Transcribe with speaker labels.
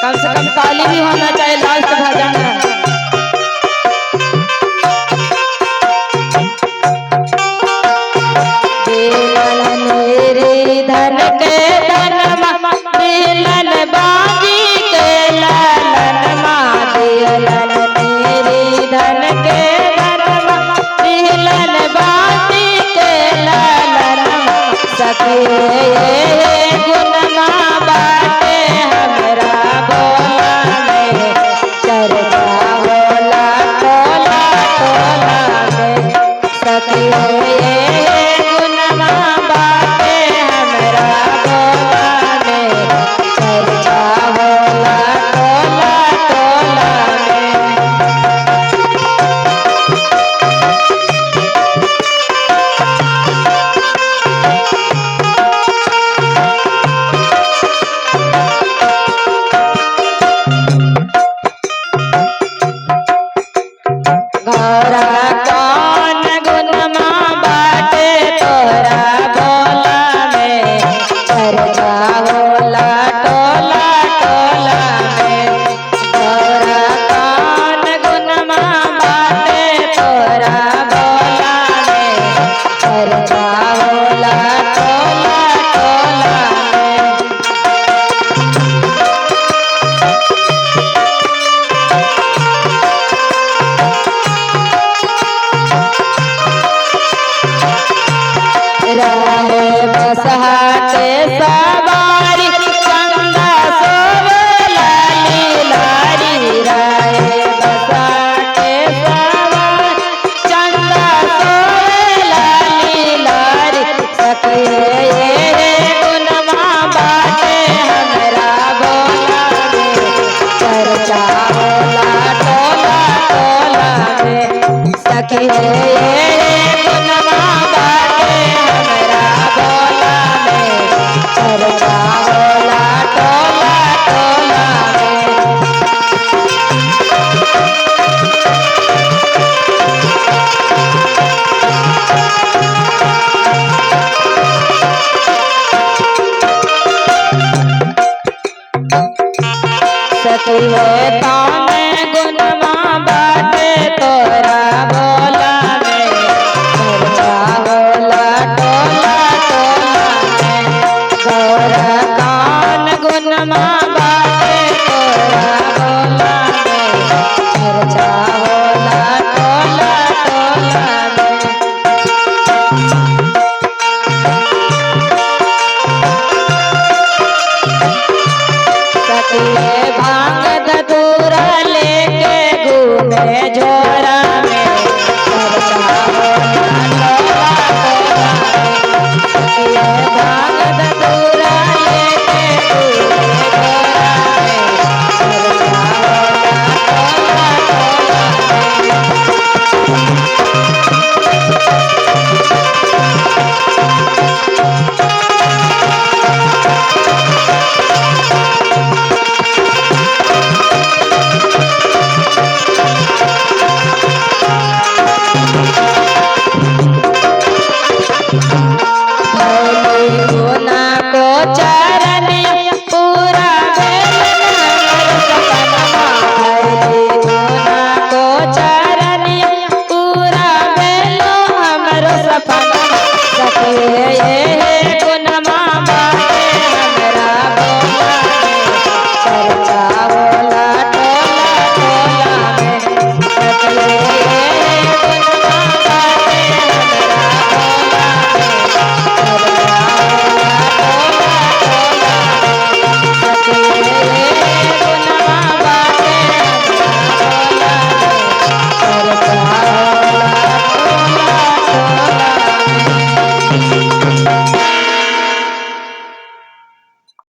Speaker 1: कम से कम ताली भी होना चाहिए लास्ट भजन में। दिलन मेरे धन के धनमा दिलन बाजी के लालन माँ दिलन मेरे धन के धनमा दिलन बाजी के लालन सखे गुनमा बाटे हमरा बोला में चर्चा होला टोला टोला में सखे गुनमा बाटे हमरा बोला में चर्चा होला टोला टोला में। घोरा कौन गुनमा बाटे तोरा बोला में चर्चा होला टोला टोला में। घोरा कौन गुनमा बाटे तोरा बोला में चर्चा होला टोला टोला में। रहे बसहाते सवारी चंदा सोवे लाली लारी रहे बसहाते सवारी चंदा सोवे लाली लारी सखे गुनमा बाटे हमरा बोला में चर्चा होला टोला टोला में सखे गुनमा बाटे हमरा बोला में चर्चा होला टोला टोला में। सखी तामे गुनमा बाटे तोरा बोला में चर्चा होला टोला टोला में। गौरा कान गुनमा बाटे तोरा बोला में चर्चा होला टोला टोला में। सखी भांग धतूरा